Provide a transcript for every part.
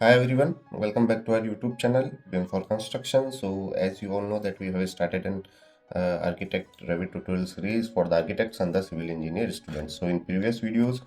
Hi everyone, welcome back to our YouTube channel Being for Construction. So as you all know that we have started an architect Revit tutorial series for the architects and the civil engineer students. So in previous videos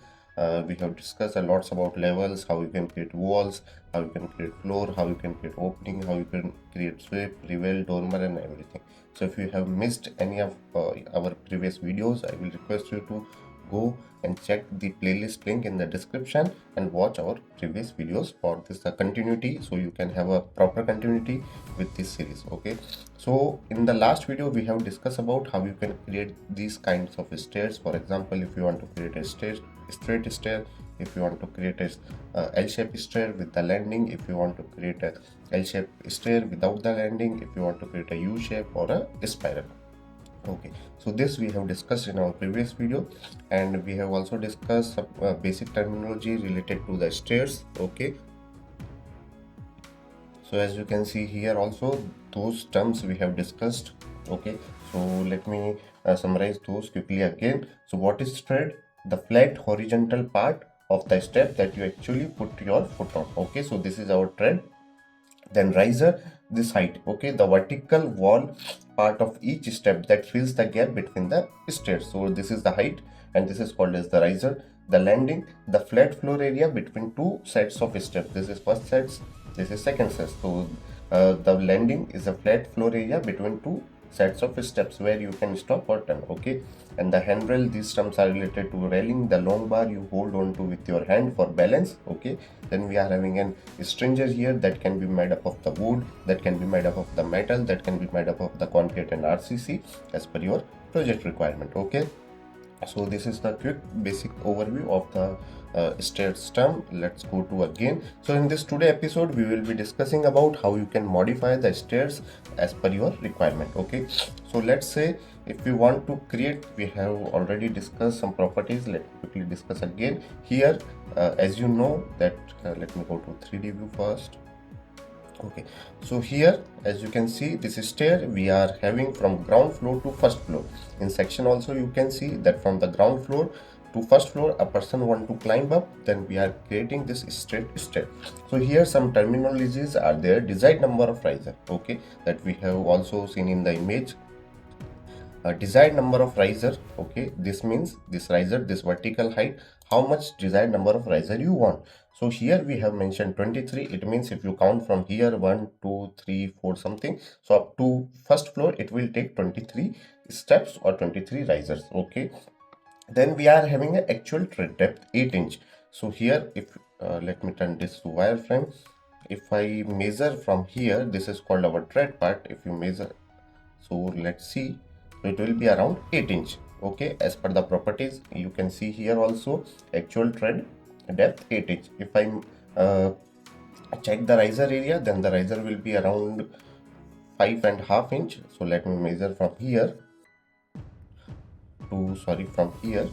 we have discussed a lots about levels, how you can create walls, how you can create floor, how you can create opening, how you can create sweep, reveal, dormer and everything. So if you have missed any of our previous videos, I will request you to go and check the playlist link in the description and watch our previous videos for this continuity, so you can have a proper continuity with this series. Okay, so in the last video we have discussed about how you can create these kinds of stairs. For example, if you want to create a straight stair, if you want to create a L-shaped stair with the landing, if you want to create a L-shaped stair without the landing, if you want to create a U-shape or a spiral. Okay, so this we have discussed in our previous video, and we have also discussed some basic terminology related to the stairs. Okay, so as you can see here also those terms we have discussed. Okay, so let me summarize those quickly again. So what is tread? The flat horizontal part of the step that you actually put your foot on. Okay, so this is our tread. Then riser, this height. Okay, the vertical wall part of each step that fills the gap between the stairs. So this is the height and this is called as the riser. The landing, the flat floor area between two sets of steps. This is first sets, this is second set. So the landing is a flat floor area between two sets of steps where you can stop or turn. Okay, and the handrail, these terms are related to railing, the long bar you hold on to with your hand for balance. Okay, then we are having an stringer here that can be made up of the wood, that can be made up of the metal, that can be made up of the concrete and RCC as per your project requirement. Okay, so this is the quick basic overview of the stairs term. Let's go to again. So in this today episode we will be discussing about how you can modify the stairs as per your requirement. Okay, so let's say if we want to create, we have already discussed some properties. Let me quickly discuss again here. As you know that let me go to 3D view first. Okay, so here as you can see, this stair we are having from ground floor to first floor. In section also you can see that from the ground floor to first floor a person want to climb up, then we are creating this straight stair. So here some terminologies are there. Desired number of riser, okay, that we have also seen in the image. Desired number of riser. Okay, this means this riser, this vertical height, how much desired number of riser you want. So here we have mentioned 23. It means if you count from here 1 2 3 4 something, so up to first floor it will take 23 steps or 23 risers. Okay, then we are having an actual tread depth 8 inch. So here if let me turn this to wireframe. If I measure from here, this is called our tread part. If you measure, so let's see, so it will be around 8 inch. Okay, as per the properties you can see here also actual tread depth 8 inch. If I check the riser area, then the riser will be around 5.5 inch. So let me measure from here to from here.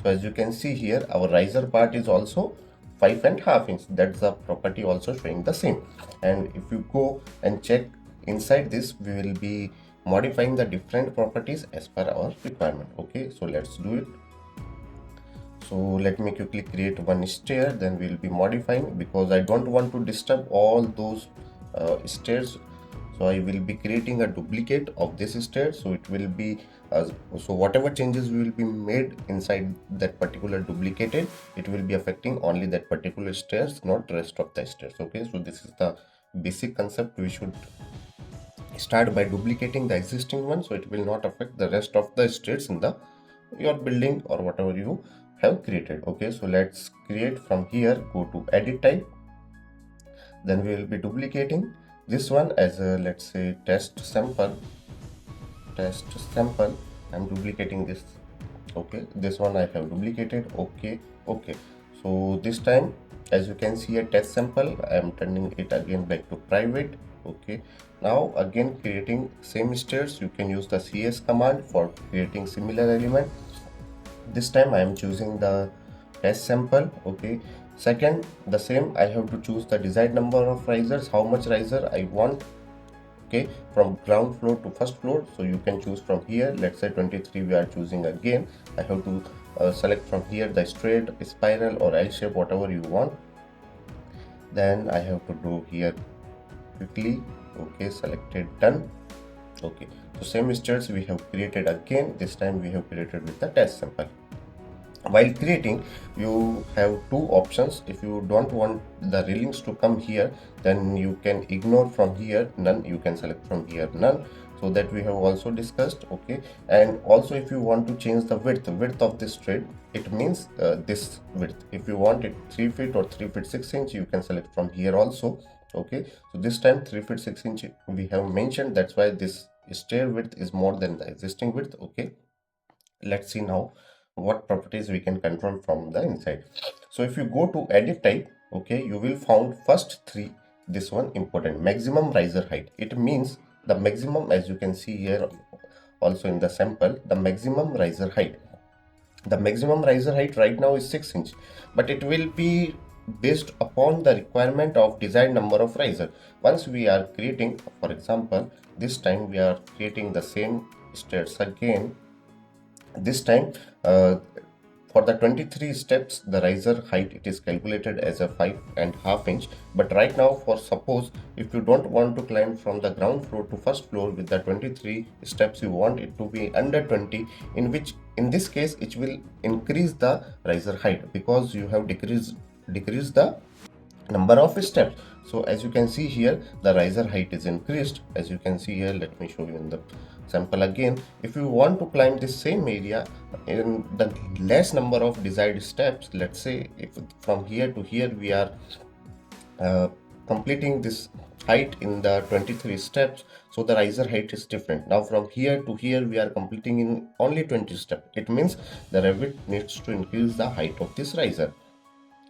So as you can see here, our riser part is also 5.5 inch. That's the property also showing the same. And if you go and check inside this, we will be modifying the different properties as per our requirement. Okay, so let's do it. So let me quickly create one stair, then we'll be modifying, because I don't want to disturb all those stairs. So I will be creating a duplicate of this stair. So it will be so whatever changes will be made inside that particular duplicated, it will be affecting only that particular stairs, not rest of the stairs. Okay, so this is the basic concept. We should start by duplicating the existing one, so it will not affect the rest of the stairs in the your building or whatever you have created. Okay, so let's create from here. Go to edit type, then we will be duplicating this one as a, let's say, test sample. I'm duplicating this. Okay, this one I have duplicated. Okay, so this time as you can see a test sample, I am turning it again back to private. Okay, now again creating same stairs. You can use the CS command for creating similar element. This time I am choosing the test sample. Okay, second, the same, I have to choose the desired number of risers, how much riser I want. Okay, from ground floor to first floor, so you can choose from here. Let's say 23 we are choosing. Again I have to select from here the straight, spiral or L shape, whatever you want. then I have to do here quickly. Okay, selected, done. Okay, so same stairs we have created again. This time we have created with the test sample. While creating, you have two options. If you don't want the railings to come here, then you can ignore from here none, you can select from here none. So that we have also discussed. Okay, and also if you want to change the width of this thread, it means this width. If you want it 3 feet or 3 feet 6 inch, you can select from here also. Okay, so this time 3 feet 6 inch we have mentioned, that's why this stair width is more than the existing width. Okay, let's see now what properties we can control from the inside. So if you go to edit type, okay, you will found first three, this one important, maximum riser height. It means the maximum, as you can see here also in the sample, the maximum riser height. The maximum riser height right now is 6 inch, but it will be based upon the requirement of desired number of riser. Once we are creating, for example, this time we are creating the same stairs again. This time for the 23 steps, the riser height, it is calculated as a 5.5 inch. But right now, for suppose if you don't want to climb from the ground floor to first floor with the 23 steps, you want it to be under 20, in this case it will increase the riser height, because you have decreased the number of steps. So as you can see here, the riser height is increased. As you can see here, let me show you in the sample again. If you want to climb this same area in the less number of desired steps, let's say if from here to here we are completing this height in the 23 steps, so the riser height is different. Now from here to here we are completing in only 20 steps. It means the Revit needs to increase the height of this riser.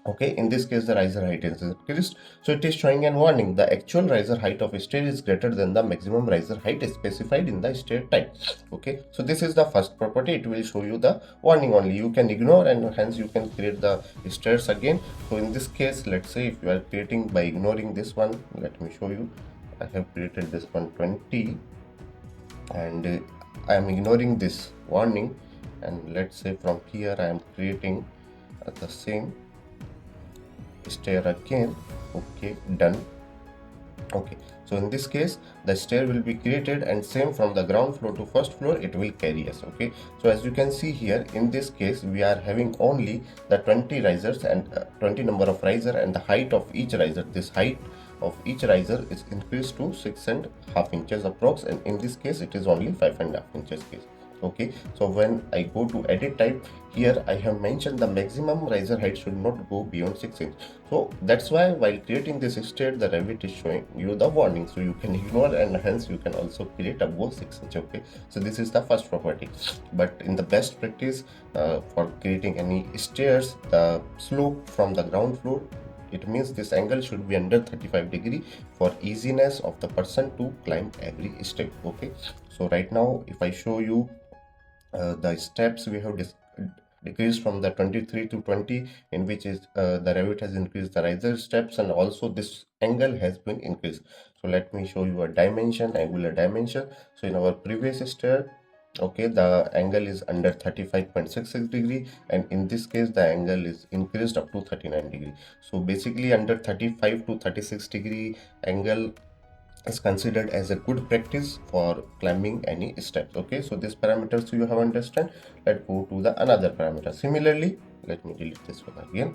Okay, in this case the riser height is increased, so it is showing a warning: the actual riser height of a stair is greater than the maximum riser height specified in the stair type. Okay, so this is the first property. It will show you the warning only, you can ignore, and hence you can create the stairs again. So in this case, let's say if you are creating by ignoring this one, let me show you. I have created this one 20 and I am ignoring this warning, and let's say from here I am creating the same stair again. Okay, done. Okay, so in this case the stair will be created, and same from the ground floor to first floor it will carry us. Okay, so as you can see here, in this case we are having only the 20 risers and 20 number of riser, and the height of each riser, this height of each riser is increased to 6.5 inches approx, and in this case it is only 5.5 inches case. Okay, so when I go to edit type, here I have mentioned the maximum riser height should not go beyond 6 inch. So that's why while creating this stair, the Revit is showing you the warning, so you can ignore, and hence you can also create above 6 inch. Okay, so this is the first property. But in the best practice for creating any stairs, the slope from the ground floor, it means this angle should be under 35 degree for easiness of the person to climb every step. Okay, so right now if I show you the steps we have decreased from the 23 to 20, in which is the Revit has increased the riser steps, and also this angle has been increased. So let me show you a dimension, angular dimension. So in our previous stair, okay, the angle is under 35.66 degree, and in this case the angle is increased up to 39 degree. So basically under 35 to 36 degree angle is considered as a good practice for climbing any steps. Okay, so these parameters you have understand. Let's go to the another parameter. Similarly, let me delete this one again.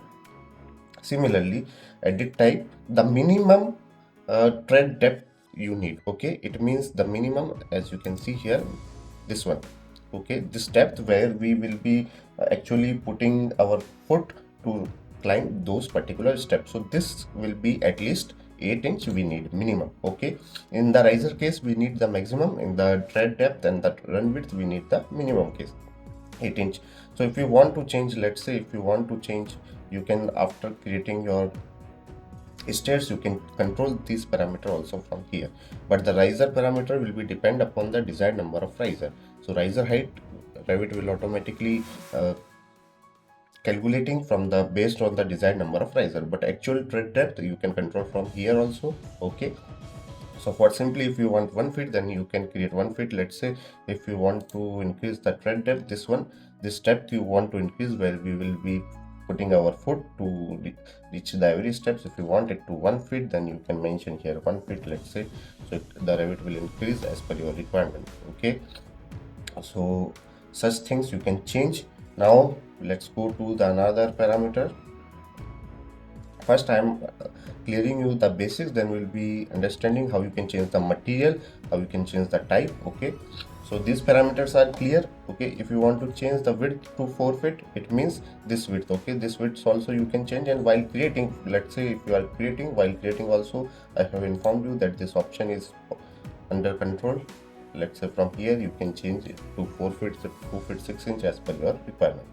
Similarly, edit type, the minimum tread depth you need. Okay, it means the minimum, as you can see here, this one. Okay, this depth where we will be actually putting our foot to climb those particular steps. So this will be at least 8 inch we need minimum. Okay, in the riser case we need the maximum, in the tread depth and the run width we need the minimum case 8 inch. So if you want to change, let's say if you want to change, you can, after creating your stairs, you can control this parameter also from here, but the riser parameter will be depend upon the desired number of riser. So riser height, Revit will automatically calculating from the based on the desired number of riser, but actual tread depth you can control from here also. Okay, so for simply if you want 1 feet, then you can create 1 feet. Let's say if you want to increase the tread depth, this depth you want to increase, where we will be putting our foot to reach the every steps. If you want it to 1 feet, then you can mention here 1 feet, let's say. So the Revit will increase as per your requirement. Okay, so such things you can change. Now let's go to the another parameter. First I am clearing you the basics, then we'll be understanding how you can change the material, how you can change the type. Okay, so these parameters are clear. Okay, if you want to change the width to 4 feet, it means this width. Okay, this width also you can change. And while creating, let's say if you are creating, while creating also I have informed you that this option is under control. Let's say from here you can change it to 4 feet, 2 feet 6 inch as per your requirement.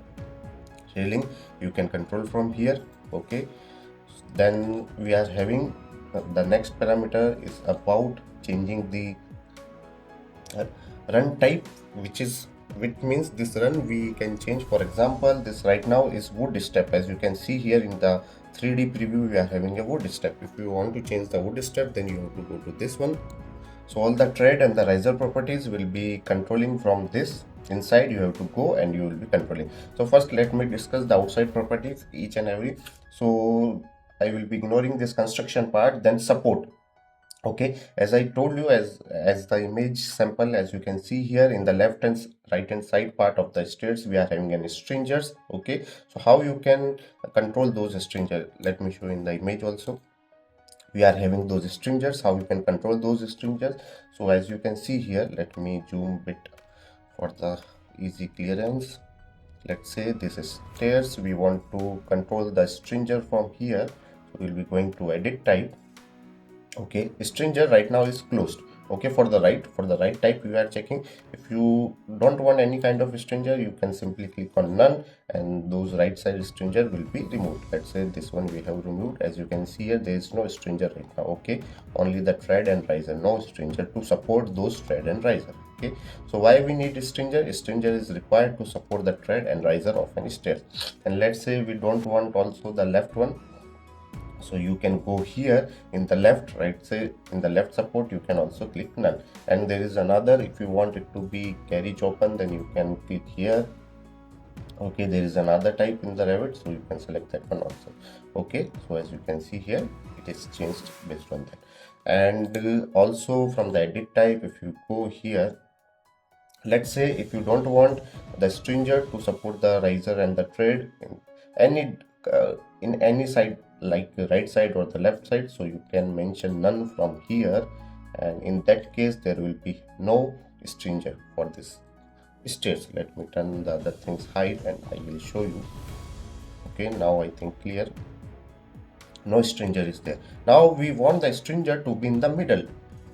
Railing you can control from here. Okay, then we are having the next parameter is about changing the run type, which means this run we can change. For example, this right now is wood step. As you can see here in the 3D preview, we are having a wood step. If you want to change the wood step, then you have to go to this one. So all the tread and the riser properties will be controlling from this. Inside you have to go and you will be controlling. So first let me discuss the outside properties, each and every. So I will be ignoring this construction part. Then support. Okay, as I told you, as the image sample, as you can see here in the left and right hand side part of the stairs, we are having any stringers. Okay, so how you can control those stringers, let me show in the image also. We are having those stringers, how you can control those stringers. So as you can see here, let me zoom bit for the easy clearance. Let's say this is stairs, we want to control the stringer from here. So we'll be going to edit type. Okay, stringer right now is closed. Okay, for the right type you are checking. If you don't want any kind of stringer, you can simply click on none and those right side stringer will be removed. Let's say this one we have removed. As you can see here, there is no stringer right now. Okay, only the tread and riser, no stringer to support those tread and riser. Okay, so why we need a stringer? A stringer is required to support the tread and riser of any stair. And let's say we don't want also the left one, so you can go here in the left, right, say in the left support you can also click none. And there is another, if you want it to be carriage open, then you can click here. Okay, there is another type in the Revit, so you can select that one also. Okay, so as you can see here, it is changed based on that. And also from the edit type, if you go here, let's say if you don't want the stringer to support the riser and the tread in any side, like the right side or the left side, so you can mention none from here, and in that case there will be no stringer for this stairs. Let me turn the other things hide and I will show you. Okay, now I think clear, no stringer is there. Now we want the stringer to be in the middle.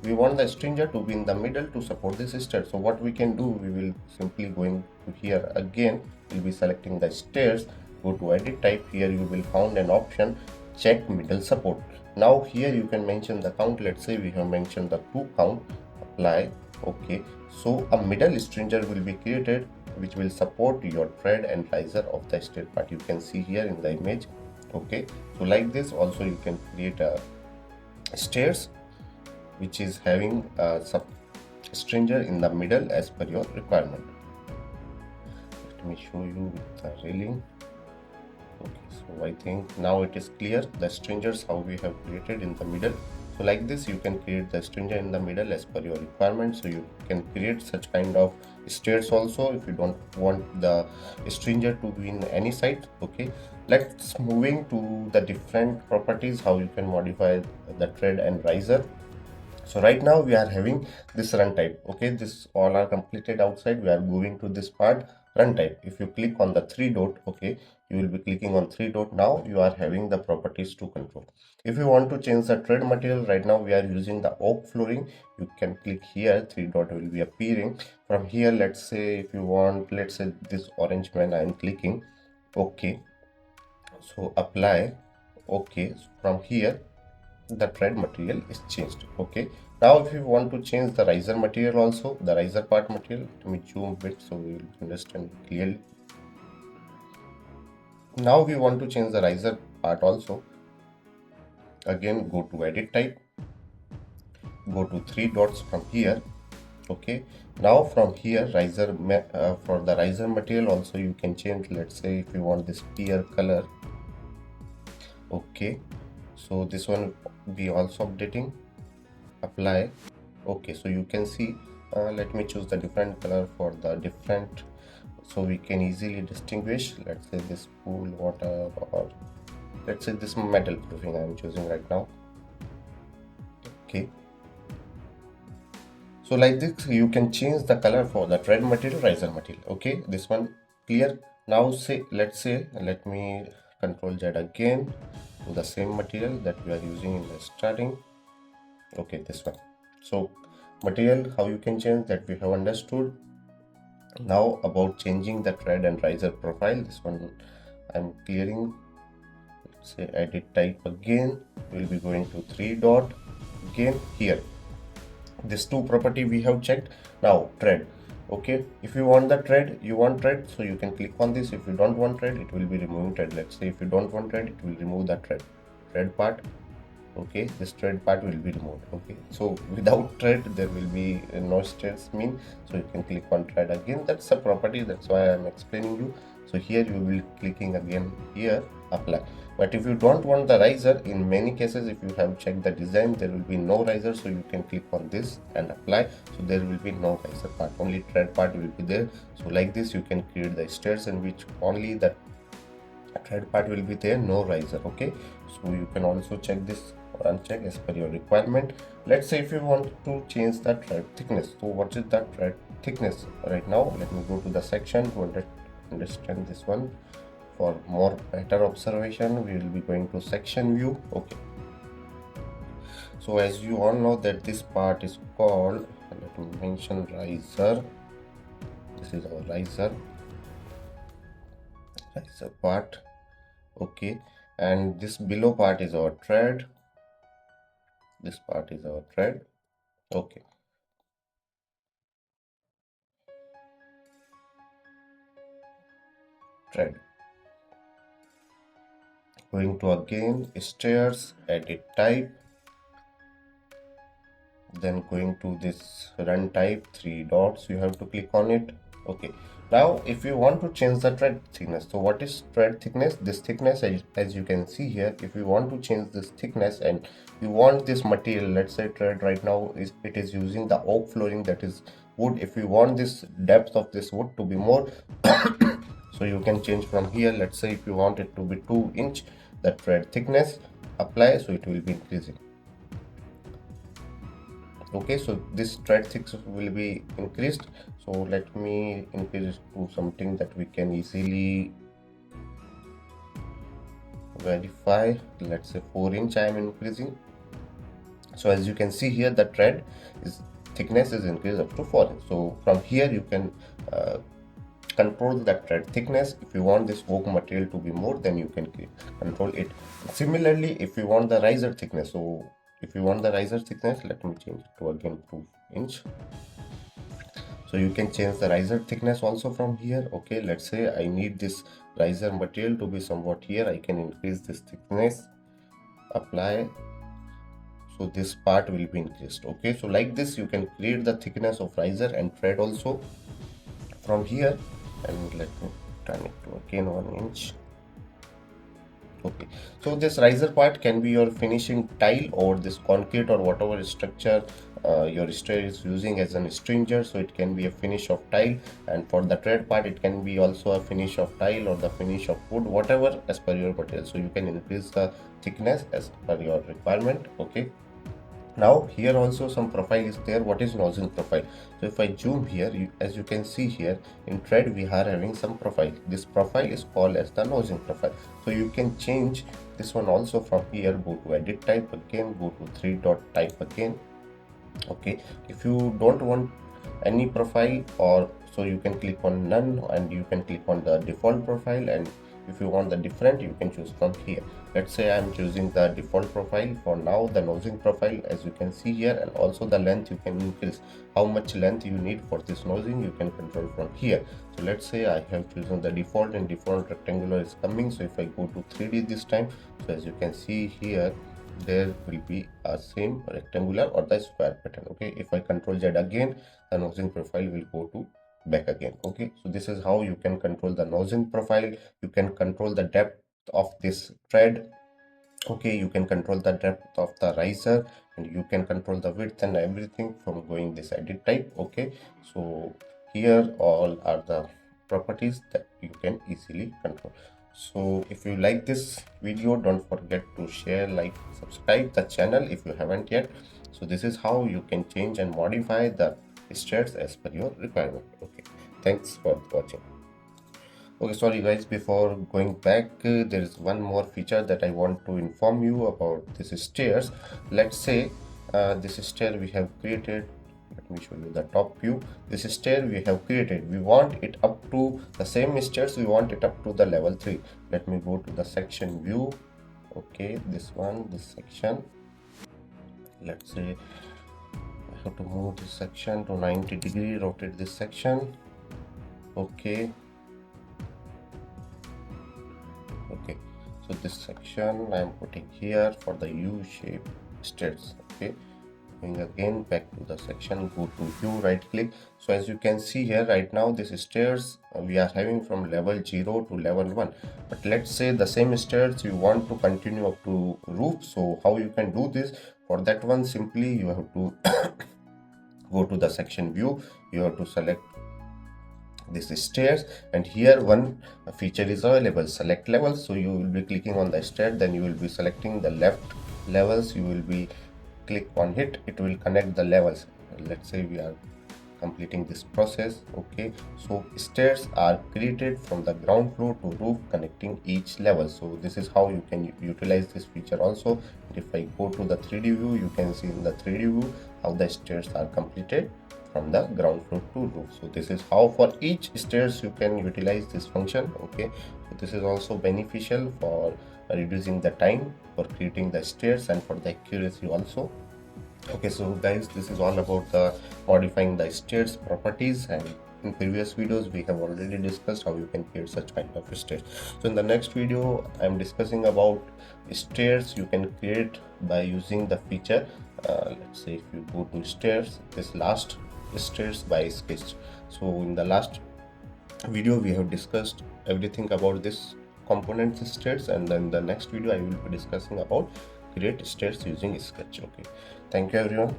We want the stringer to be in the middle to support this stair. So what we can do, we will simply going to here again, we'll be selecting the stairs, go to edit type. Here you will find an option, check middle support. Now here you can mention the count. Let's say we have mentioned the 2 count, apply. Okay, so a middle stringer will be created which will support your tread and riser of the stair part. You can see here in the image. Okay, so like this also you can create a stairs which is having a stringer in the middle as per your requirement. Let me show you with the railing. Okay, so I think now it is clear the stringers how we have created in the middle. So like this you can create the stringer in the middle as per your requirement. So you can create such kind of stairs also if you don't want the stringer to be in any side. Okay, let's moving to the different properties how you can modify the tread and riser. So right now we are having this run type. Okay, this all are completed outside. We are moving to this part, run type. If you click on the 3 dot, okay, you will be clicking on 3 dot. Now you are having the properties to control. If you want to change the tread material, right now we are using the oak flooring. You can click here, 3 dot will be appearing. From here, let's say if you want, let's say this orange man, I am clicking. Okay, so apply. Okay, so from here the tread material is changed. Okay, now if you want to change the riser material also, the riser part material, let me zoom a bit so you will understand clearly. Now we want to change the riser part also. Again, go to edit type, go to 3 dots from here. Okay, now from here for the riser material also you can change. Let's say if you want this pear color, okay, so this one be also updating, apply. Okay, so you can see, let me choose the different color for the different, so we can easily distinguish. Let's say this pool water, or let's say this metal proofing I am choosing right now. Okay, so like this you can change the color for the tread material, riser material. Okay, this one clear. Now say, let me control Z again to the same material that we are using in the starting. Okay, this one. So material, how you can change, that we have understood. Now about changing the tread and riser profile, this one I'm clearing. Let's say edit type again, we'll be going to 3 dot again. Here this two property we have checked. Now tread, okay, if you want the tread, so you can click on this. If you don't want tread, it will be removing tread. Let's say if you don't want tread, it will remove the tread part. Okay, this tread part will be removed. Okay, so without tread there will be no stairs mean, so you can click on tread again. That's a property, that's why I'm explaining you. So here you will be clicking again here, apply. But if you don't want the riser, in many cases if you have checked the design, there will be no riser, so you can click on this and apply. So there will be no riser part, only tread part will be there. So like this you can create the stairs in which only the tread part will be there, no riser. Okay, so you can also check this or uncheck as per your requirement. Let's say if you want to change the tread thickness, so what is the tread thickness right now? Let me go to the section to understand this one. For more better observation, we will be going to section view. Okay, so as you all know that this part is called, let me mention riser. This is our riser part. Okay, and this below part is our tread. This part is our tread. Okay, tread. Going to again stairs, edit type, then going to this run type, 3 dots, you have to click on it. Okay, now if you want to change the tread thickness, so what is tread thickness? This thickness, as you can see here, if you want to change this thickness and you want this material, let's say tread right now it is using the oak flooring, that is wood. If you want this depth of this wood to be more so you can change from here. Let's say if you want it to be 2 inch, the tread thickness, apply, so it will be increasing. Okay, so this tread thickness will be increased. So let me increase it to something that we can easily verify. Let's say 4 inch I am increasing. So as you can see here, the tread thickness is increased up to 4 inch. So from here you can control the tread thickness. If you want this oak material to be more, then you can control it. Similarly, if you want the riser thickness, so if you want the riser thickness, let me change it to again 2 inch. So you can change the riser thickness also from here. Okay, let's say I need this riser material to be somewhat here, I can increase this thickness, apply, so this part will be increased. Okay, so like this you can create the thickness of riser and tread also from here. And let me turn it to again 1 inch. Okay, so this riser part can be your finishing tile or this concrete or whatever structure your stair is using as an stringer, so it can be a finish of tile. And for the tread part, it can be also a finish of tile or the finish of wood, whatever as per your material. So you can increase the thickness as per your requirement. Okay, now here also some profile is there. What is nozzle profile? So if I zoom here, as you can see here in tread we are having some profile. This profile is called as the nozzle profile. So you can change this one also from here. Go to edit type again, go to 3 dot type again. Okay, if you don't want any profile, or so you can click on none and you can click on the default profile, and if you want the different you can choose from here. Let's say I'm choosing the default profile for now, the nosing profile, as you can see here. And also the length you can increase, how much length you need for this nosing you can control from here. So let's say I have chosen the default, and default rectangular is coming. So if I go to 3D this time, so as you can see here, there will be a same rectangular or the square pattern. Okay, if I control Z again, the nosing profile will go to back again. Okay, so this is how you can control the nosing profile. You can control the depth of this thread. Okay, you can control the depth of the riser, and you can control the width and everything from going this edit type. Okay, so here all are the properties that you can easily control. So if you like this video, don't forget to share, like, subscribe the channel if you haven't yet. So this is how you can change and modify the stairs as per your requirement. Okay, thanks for watching. Okay, sorry guys, before going back, there is one more feature that I want to inform you about. This is stairs. Let's say this stair we have created. Let me show you the top view. This stair we have created, we want it up to the same stairs, we want it up to the level 3. Let me go to the section view. Okay, this one, this section. Let's say I have to move this section to 90 degree, rotate this section. Okay, so this section I am putting here for the U-shape stairs. Okay, going again back to the section, go to view, right click. So as you can see here, right now this stairs we are having from level 0 to level 1, but let's say the same stairs you want to continue up to roof. So how you can do this? For that one, simply you have to go to the section view, you have to select this is stairs, and here one feature is available, select levels. So you will be clicking on the stair, then you will be selecting the left levels, you will be click on it, it will connect the levels. Let's say we are completing this process. Okay, so stairs are created from the ground floor to roof, connecting each level. So this is how you can utilize this feature also. If I go to the 3D view, you can see in the 3D view how the stairs are completed from the ground floor to roof. So this is how for each stairs you can utilize this function. Okay, so this is also beneficial for reducing the time for creating the stairs and for the accuracy also. Okay, so guys, this is all about the modifying the stairs properties, and in previous videos we have already discussed how you can create such kind of stairs. So in the next video I am discussing about stairs you can create by using the feature, let's say if you go to stairs, this last stairs by sketch. So in the last video we have discussed everything about this component stairs, and then the next video I will be discussing about create stairs using sketch. Okay, thank you everyone.